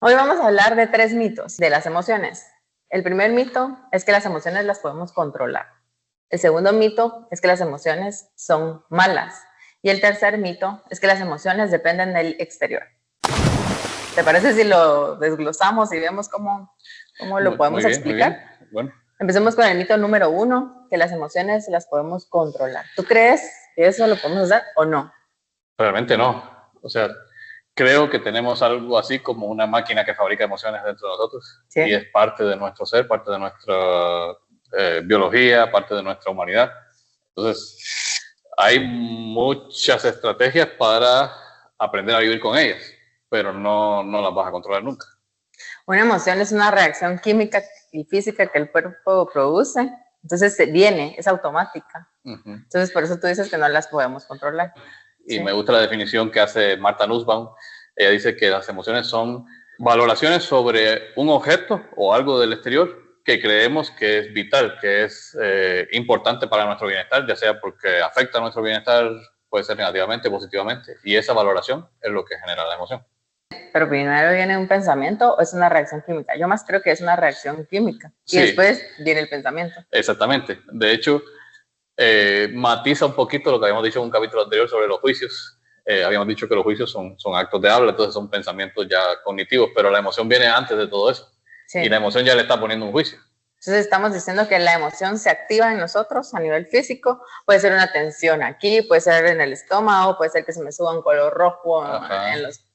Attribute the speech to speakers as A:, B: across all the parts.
A: Hoy vamos a hablar de 3 mitos de las emociones. El primer mito es que las emociones las podemos controlar. El segundo mito es que las emociones son malas. Y el tercer mito es que las emociones dependen del exterior. ¿Te parece si lo desglosamos y vemos cómo lo podemos explicar?
B: Muy bien. Bueno.
A: Empecemos con el mito número 1, que las emociones las podemos controlar. ¿Tú crees que eso lo podemos hacer o no?
B: Realmente no. O sea, creo que tenemos algo así como una máquina que fabrica emociones dentro de nosotros.
A: ¿Sí?
B: Y es parte de nuestro ser, parte de nuestra biología, parte de nuestra humanidad. Entonces, hay muchas estrategias para aprender a vivir con ellas, pero no las vas a controlar nunca.
A: Una emoción es una reacción química y física que el cuerpo produce, entonces viene, es automática. Entonces, por eso tú dices que no las podemos controlar.
B: Y sí, me gusta la definición que hace Martha Nussbaum. Ella dice que las emociones son valoraciones sobre un objeto o algo del exterior que creemos que es vital, que es importante para nuestro bienestar, ya sea porque afecta a nuestro bienestar, puede ser negativamente o positivamente, y esa valoración es lo que genera la emoción.
A: Pero primero viene un pensamiento o es una reacción química. Yo más creo que es una reacción química. Sí. Y después viene el pensamiento.
B: Exactamente. De hecho, matiza un poquito lo que habíamos dicho en un capítulo anterior sobre los juicios. Habíamos dicho que los juicios son actos de habla, entonces son pensamientos ya cognitivos, pero la emoción viene antes de todo eso. Sí. Y la emoción ya le está poniendo un juicio.
A: Entonces estamos diciendo que la emoción se activa en nosotros a nivel físico. Puede ser una tensión aquí, puede ser en el estómago, puede ser que se me suba un color rojo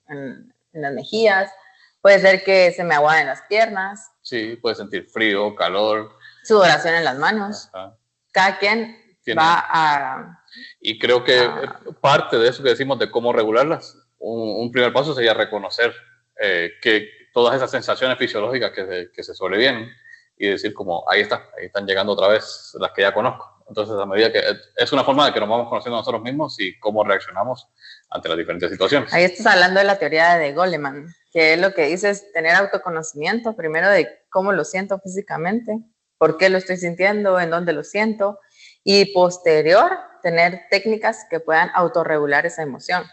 A: en las mejillas, puede ser que se me aguaden las piernas.
B: Sí, puede sentir frío, calor.
A: Sudoración en las manos. Ajá. Cada quien va a...
B: Y creo que parte de eso que decimos de cómo regularlas, un primer paso sería reconocer que todas esas sensaciones fisiológicas que se sobrevienen y decir como, ahí están llegando otra vez las que ya conozco. Entonces, a medida que es una forma de que nos vamos conociendo a nosotros mismos y cómo reaccionamos ante las diferentes situaciones.
A: Ahí estás hablando de la teoría de Goleman, que es lo que dice es tener autoconocimiento, primero de cómo lo siento físicamente, por qué lo estoy sintiendo, en dónde lo siento, y posterior, tener técnicas que puedan autorregular esa emoción.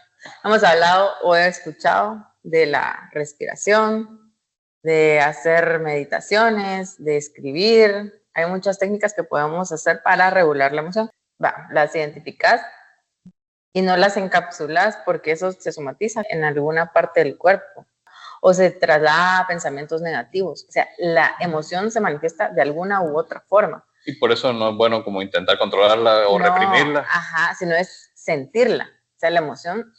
A: Hemos hablado o he escuchado de la respiración, de hacer meditaciones, de escribir. Hay muchas técnicas que podemos hacer para regular la emoción. Las identificas y no las encapsulas porque eso se somatiza en alguna parte del cuerpo o se traslada a pensamientos negativos. O sea, la emoción se manifiesta de alguna u otra forma.
B: Y por eso no es bueno como intentar controlarla o reprimirla.
A: Ajá, sino es sentirla. O sea, la emoción.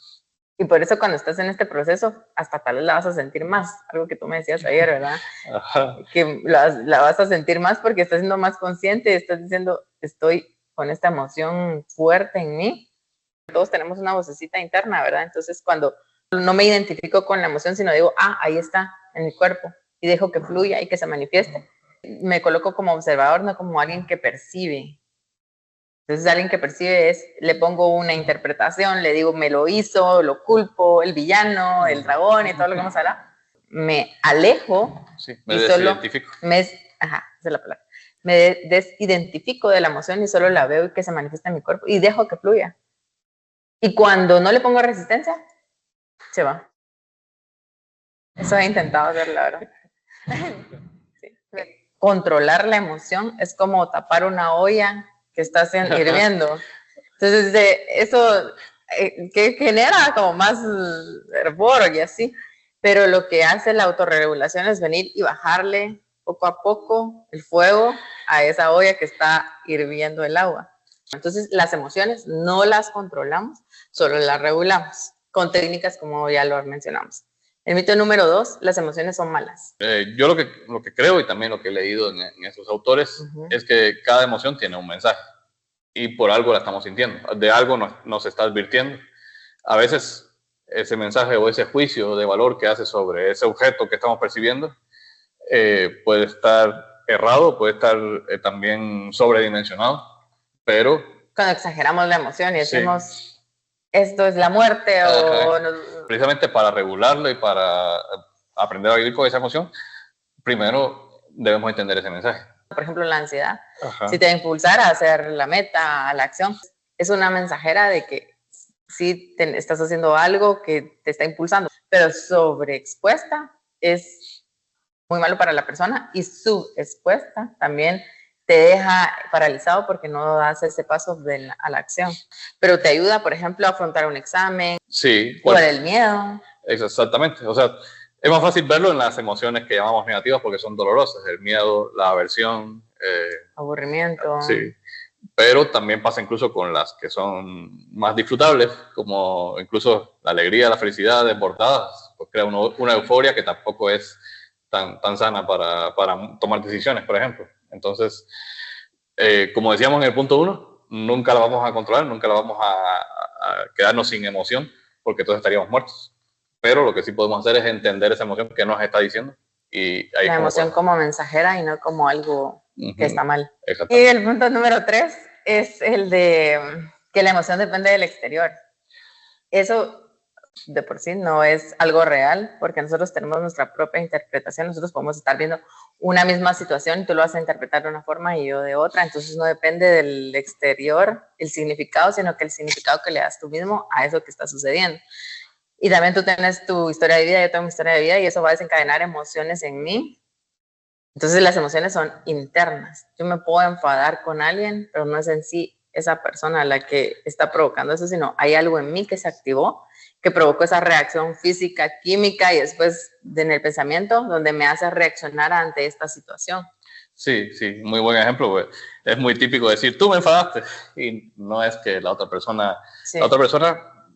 A: Y por eso cuando estás en este proceso, hasta tal vez la vas a sentir más. Algo que tú me decías ayer, ¿verdad? Ajá. Que la vas a sentir más porque estás siendo más consciente. Estás diciendo, estoy con esta emoción fuerte en mí. Todos tenemos una vocecita interna, ¿verdad? Entonces, cuando no me identifico con la emoción, sino digo, ahí está, en mi cuerpo, y dejo que fluya y que se manifieste, me coloco como observador, no como alguien que percibe. Entonces, alguien que percibe le pongo una interpretación, le digo, me lo hizo, lo culpo, el villano, el dragón y todo lo que hemos hablado. Me alejo.
B: Sí, me desidentifico.
A: Esa es la palabra. Me desidentifico de la emoción y solo la veo y que se manifiesta en mi cuerpo y dejo que fluya. Y cuando no le pongo resistencia, se va. Eso he intentado hacer, la verdad. Sí. Controlar la emoción es como tapar una olla que está hirviendo. Entonces, eso que genera como más hervor y así. Pero lo que hace la autorregulación es venir y bajarle poco a poco el fuego a esa olla que está hirviendo el agua. Entonces, las emociones no las controlamos, solo las regulamos con técnicas como ya lo mencionamos. El mito número 2, las emociones son malas.
B: Yo lo que creo y también lo que he leído en estos autores es que cada emoción tiene un mensaje y por algo la estamos sintiendo, de algo nos está advirtiendo. A veces ese mensaje o ese juicio de valor que hace sobre ese objeto que estamos percibiendo puede estar errado, puede estar también sobredimensionado, pero...
A: Cuando exageramos la emoción y decimos... esto es la muerte
B: precisamente para regularlo y para aprender a vivir con esa emoción, primero debemos entender ese mensaje.
A: Por ejemplo, la ansiedad, si te impulsara a hacer la meta, a la acción, es una mensajera de que sí estás haciendo algo que te está impulsando, pero sobreexpuesta es muy malo para la persona y su expuesta también te deja paralizado porque no das ese paso a la acción. Pero te ayuda, por ejemplo, a afrontar un examen,
B: sí,
A: por el miedo.
B: Exactamente. O sea, es más fácil verlo en las emociones que llamamos negativas porque son dolorosas. El miedo, la aversión.
A: Aburrimiento.
B: Sí. Pero también pasa incluso con las que son más disfrutables, como incluso la alegría, la felicidad desbordadas, pues crea una euforia que tampoco es tan sana para tomar decisiones, por ejemplo. Entonces, como decíamos en el punto 1, nunca la vamos a controlar, nunca la vamos a quedarnos sin emoción, porque entonces estaríamos muertos. Pero lo que sí podemos hacer es entender esa emoción que nos está diciendo. Y ahí
A: la emoción como mensajera y no como algo que está mal. Y el punto número 3 es el de que la emoción depende del exterior. Eso de por sí no es algo real, porque nosotros tenemos nuestra propia interpretación, nosotros podemos estar viendo una misma situación y tú lo vas a interpretar de una forma y yo de otra, entonces no depende del exterior el significado, sino que el significado que le das tú mismo a eso que está sucediendo. Y también tú tienes tu historia de vida, yo tengo mi historia de vida y eso va a desencadenar emociones en mí. Entonces las emociones son internas. Yo me puedo enfadar con alguien, pero no es en sí esa persona la que está provocando eso, sino hay algo en mí que se activó, que provocó esa reacción física, química y después en el pensamiento, donde me hace reaccionar ante esta situación.
B: Sí, sí, muy buen ejemplo. Pues. Es muy típico decir, tú me enfadaste. Y no es que la otra persona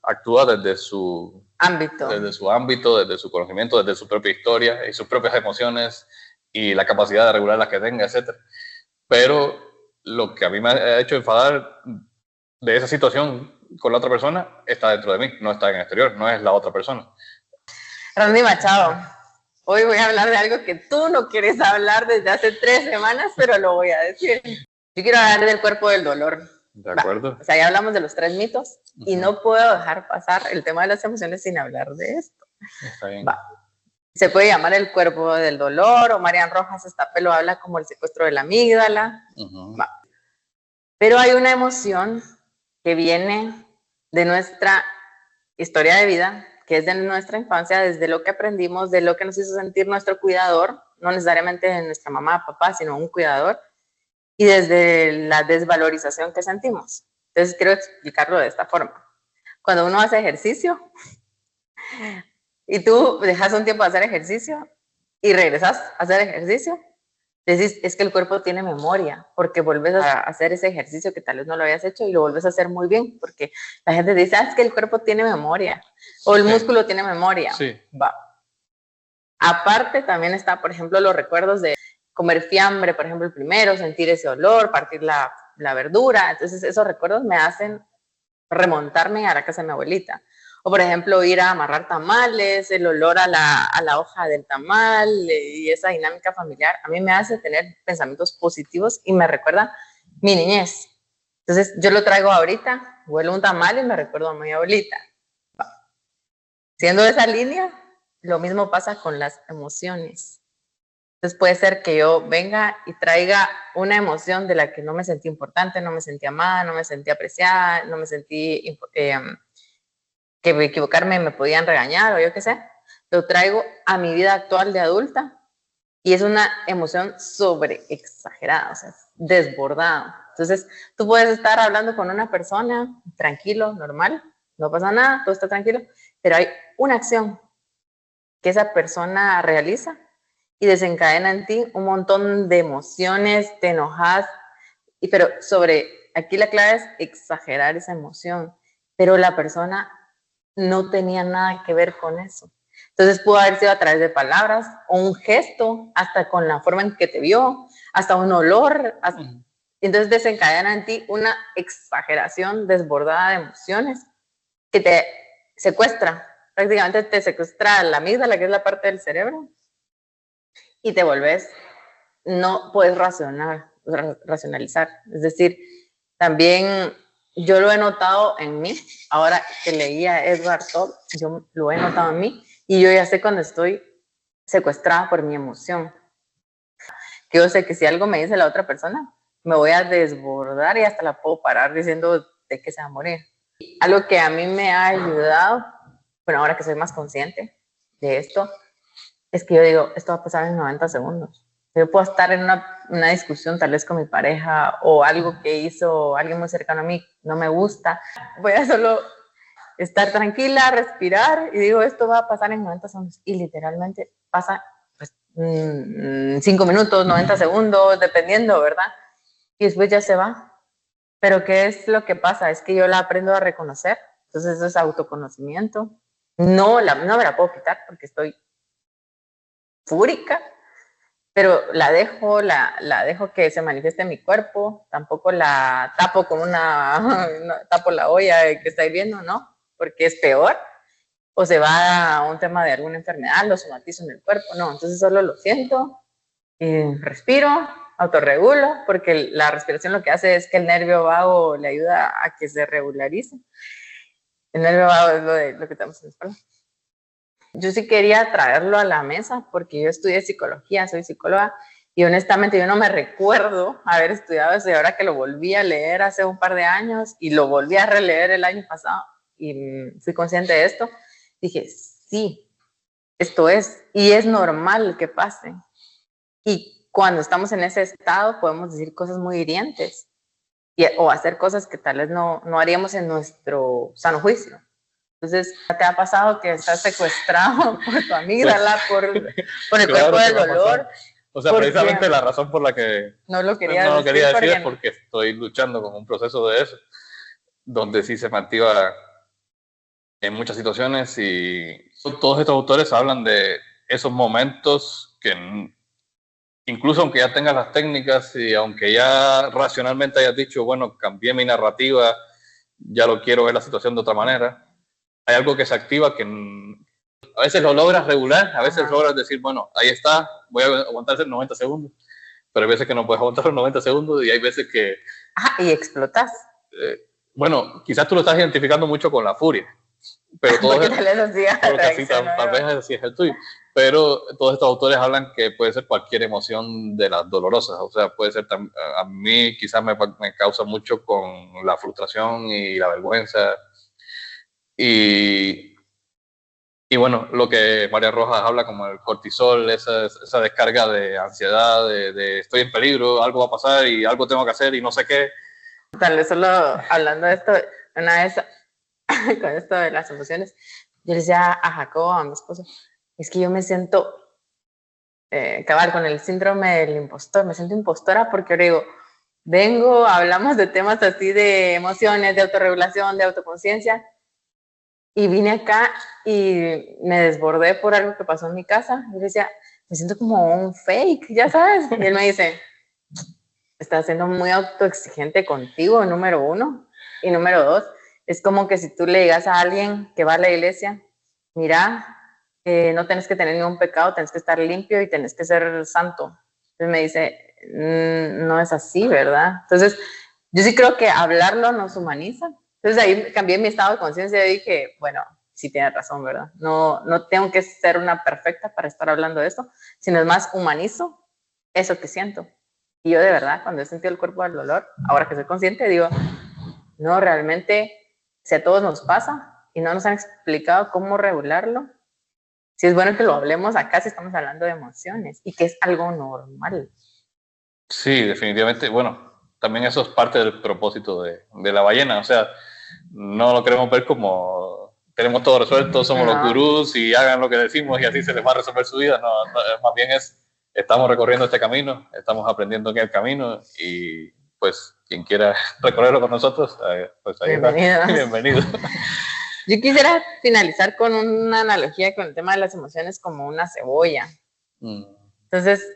B: actúa desde su ámbito, desde su conocimiento, desde su propia historia y sus propias emociones y la capacidad de regularlas que tenga, etc. Pero lo que a mí me ha hecho enfadar de esa situación con la otra persona está dentro de mí, no está en el exterior, no es la otra persona.
A: Randy Machado, hoy voy a hablar de algo que tú no quieres hablar desde hace 3 semanas, pero lo voy a decir. Yo quiero hablar del cuerpo del dolor.
B: De acuerdo.
A: O sea, ya hablamos de los 3 mitos y no puedo dejar pasar el tema de las emociones sin hablar de esto.
B: Está bien.
A: Se puede llamar el cuerpo del dolor, o Marian Rojas Estapé lo habla como el secuestro de la amígdala. Pero hay una emoción que viene de nuestra historia de vida, que es de nuestra infancia, desde lo que aprendimos, de lo que nos hizo sentir nuestro cuidador, no necesariamente nuestra mamá, papá, sino un cuidador, y desde la desvalorización que sentimos. Entonces quiero explicarlo de esta forma. Cuando uno hace ejercicio y tú dejas un tiempo de hacer ejercicio y regresas a hacer ejercicio, decís, es que el cuerpo tiene memoria, porque volvés a hacer ese ejercicio que tal vez no lo habías hecho y lo volvés a hacer muy bien, porque la gente dice, es que el cuerpo tiene memoria, o el músculo tiene memoria.
B: Sí.
A: Aparte también está, por ejemplo, los recuerdos de comer fiambre, por ejemplo, el primero, sentir ese olor, partir la verdura. Entonces esos recuerdos me hacen remontarme a la casa de mi abuelita. O, por ejemplo, ir a amarrar tamales, el olor a la hoja del tamal y esa dinámica familiar, a mí me hace tener pensamientos positivos y me recuerda mi niñez. Entonces, yo lo traigo ahorita, huelo un tamal y me recuerdo a mi abuelita. Siendo esa línea, lo mismo pasa con las emociones. Entonces, puede ser que yo venga y traiga una emoción de la que no me sentí importante, no me sentí amada, no me sentí apreciada, no me sentí que equivocarme me podían regañar o yo qué sé, lo traigo a mi vida actual de adulta y es una emoción sobre exagerada, o sea, desbordada. Entonces, tú puedes estar hablando con una persona tranquilo, normal, no pasa nada, todo está tranquilo, pero hay una acción que esa persona realiza y desencadena en ti un montón de emociones, te enojas, pero aquí la clave es exagerar esa emoción, pero la persona no tenía nada que ver con eso. Entonces pudo haber sido a través de palabras o un gesto, hasta con la forma en que te vio, hasta un olor. Entonces desencadena en ti una exageración desbordada de emociones que te secuestra. Prácticamente te secuestra la amígdala, que es la parte del cerebro, y te volvés, no puedes racionalizar. Es decir, también yo lo he notado en mí, ahora que leía Edward Todd, yo lo he notado en mí y yo ya sé cuando estoy secuestrada por mi emoción. Que yo sé que si algo me dice la otra persona, me voy a desbordar y hasta la puedo parar diciendo de que se va a morir. Algo que a mí me ha ayudado, bueno, ahora que soy más consciente de esto, es que yo digo, esto va a pasar en 90 segundos. Yo puedo estar en una discusión tal vez con mi pareja o algo que hizo alguien muy cercano a mí, no me gusta. Voy a solo estar tranquila, respirar y digo, esto va a pasar en 90 segundos. Y literalmente pasa pues, 5 minutos, 90 segundos, dependiendo, ¿verdad? Y después ya se va. Pero ¿qué es lo que pasa? Es que yo la aprendo a reconocer. Entonces eso es autoconocimiento. No me la puedo quitar porque estoy fúrica, pero la dejo que se manifieste en mi cuerpo, tampoco la tapo con no, tapo la olla que está hirviendo, ¿no? Porque es peor, o se va a un tema de alguna enfermedad, lo somatizo en el cuerpo, no, entonces solo lo siento, y respiro, autorregulo, porque la respiración lo que hace es que el nervio vago le ayuda a que se regularice. El nervio vago es lo que tenemos en la espalda. Yo sí quería traerlo a la mesa porque yo estudié psicología, soy psicóloga, y honestamente yo no me recuerdo haber estudiado eso, y ahora que lo volví a leer hace un par de años y lo volví a releer el año pasado y fui consciente de esto, dije, sí, esto es, y es normal que pase. Y cuando estamos en ese estado podemos decir cosas muy hirientes o hacer cosas que tal vez no haríamos en nuestro sano juicio. Entonces, ¿te ha pasado que estás secuestrado por tu amígdala, por el
B: Claro
A: cuerpo del dolor?
B: O sea, precisamente la razón por la que
A: no lo quería
B: decir es porque estoy luchando con un proceso de eso, donde sí se me activa en muchas situaciones, y todos estos autores hablan de esos momentos que incluso aunque ya tengas las técnicas y aunque ya racionalmente hayas dicho, bueno, cambié mi narrativa, ya lo quiero ver la situación de otra manera, hay algo que se activa que a veces lo logras regular, a veces logras decir, bueno, ahí está, voy a aguantar 90 segundos, pero hay veces que no puedes aguantar los 90 segundos y hay veces que...
A: y explotas.
B: Bueno, quizás tú lo estás identificando mucho con la furia, pero todo
A: porque tal vez
B: tal vez así es el tuyo, pero todos estos autores hablan que puede ser cualquier emoción de las dolorosas, o sea, puede ser, a mí quizás me causa mucho con la frustración y la vergüenza, y bueno, lo que María Rojas habla como el cortisol, esa descarga de ansiedad, de estoy en peligro, algo va a pasar y algo tengo que hacer y no sé qué.
A: Tal vez solo hablando de esto, una vez con esto de las emociones, yo le decía a Jacobo, a mi esposo, es que yo me siento cabal con el síndrome del impostor, me siento impostora porque ahora digo, hablamos de temas así de emociones, de autorregulación, de autoconciencia, y vine acá y me desbordé por algo que pasó en mi casa. Yo le decía, me siento como un fake, ya sabes. Y él me dice, estás siendo muy autoexigente contigo, número uno. Y número dos, es como que si tú le digas a alguien que va a la iglesia, mira, no tenés que tener ningún pecado, tenés que estar limpio y tenés que ser santo. Entonces me dice, no es así, ¿verdad? Entonces, yo sí creo que hablarlo nos humaniza. Entonces ahí cambié mi estado de conciencia y dije, bueno, sí tienes razón, ¿verdad? No tengo que ser una perfecta para estar hablando de esto, sino es más humanizo eso que siento. Y yo de verdad, cuando he sentido el cuerpo del dolor, ahora que soy consciente, digo, no, realmente, si a todos nos pasa y no nos han explicado cómo regularlo, sí es bueno que lo hablemos acá si estamos hablando de emociones y que es algo normal.
B: Sí, definitivamente. Bueno, también eso es parte del propósito de la ballena. O sea, no lo queremos ver como tenemos todo resuelto, somos los gurús y hagan lo que decimos y así se les va a resolver su vida. No, más bien estamos recorriendo este camino, estamos aprendiendo en el camino y pues quien quiera recorrerlo con nosotros, pues ahí está. Bienvenido.
A: Yo quisiera finalizar con una analogía con el tema de las emociones como una cebolla. Entonces,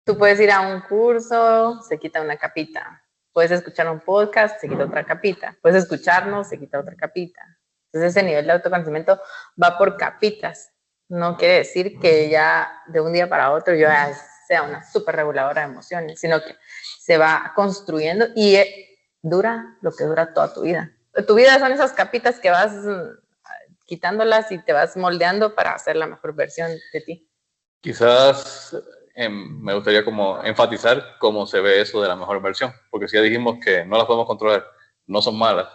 A: tú puedes ir a un curso, se quita una capita. Puedes escuchar un podcast, se quita otra capita. Puedes escucharnos, se quita otra capita. Entonces, ese nivel de autoconocimiento va por capitas. No quiere decir que ya de un día para otro yo ya sea una súper reguladora de emociones, sino que se va construyendo y dura lo que dura toda tu vida. Tu vida son esas capitas que vas quitándolas y te vas moldeando para hacer la mejor versión de ti.
B: Quizás me gustaría como enfatizar cómo se ve eso de la mejor versión, porque si ya dijimos que no las podemos controlar, no son malas,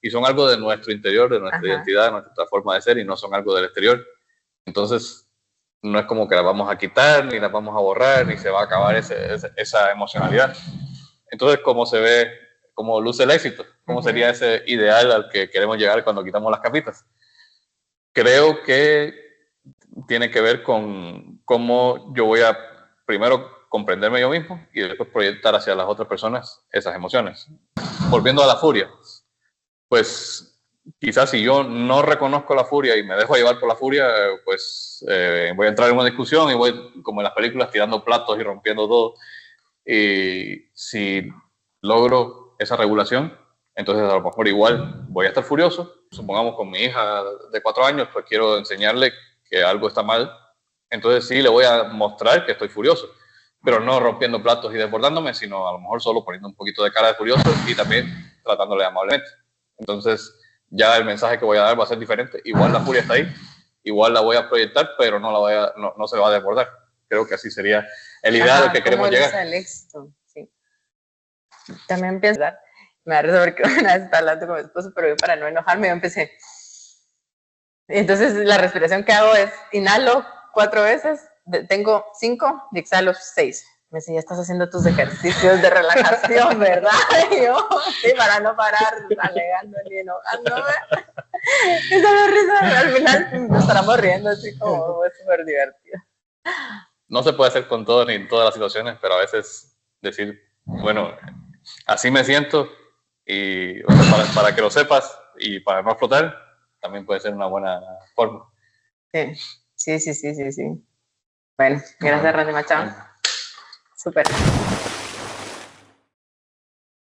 B: y son algo de nuestro interior, de nuestra identidad, de nuestra forma de ser, y no son algo del exterior. Entonces, no es como que las vamos a quitar, ni las vamos a borrar, ni se va a acabar esa emocionalidad. Entonces, ¿cómo se ve, cómo luce el éxito? ¿Cómo sería ese ideal al que queremos llegar cuando quitamos las capitas? Creo que tiene que ver con cómo yo voy a primero comprenderme yo mismo y después proyectar hacia las otras personas esas emociones. Volviendo a la furia, pues quizás si yo no reconozco la furia y me dejo llevar por la furia, pues voy a entrar en una discusión y voy, como en las películas, tirando platos y rompiendo todo. Y si logro esa regulación, entonces a lo mejor igual voy a estar furioso. Supongamos con mi hija de 4 años, pues quiero enseñarle que algo está mal. Entonces sí le voy a mostrar que estoy furioso, pero no rompiendo platos y desbordándome, sino a lo mejor solo poniendo un poquito de cara de furioso y también tratándole amablemente. Entonces ya el mensaje que voy a dar va a ser diferente. Igual la furia está ahí, igual la voy a proyectar, pero no se va a desbordar. Creo que así sería el ideal al que queremos llegar.
A: El éxito, sí. También pienso, me da risa porque una vez estaba hablando con mi esposo, pero yo para no enojarme yo empecé. Entonces la respiración que hago es inhalo 4 veces, tengo 5 y exhalo 6. Me decía, ya estás haciendo tus ejercicios de relajación, ¿verdad? Y yo, sí, para no parar alegando ni enojándome. Esa me risa, al final nos estaremos riendo así como es súper divertido.
B: No se puede hacer con todo ni en todas las situaciones, pero a veces decir, bueno, así me siento y o sea, para que lo sepas y para no explotar, también puede ser una buena forma.
A: Sí. Bueno, gracias, Randy Machado. Súper.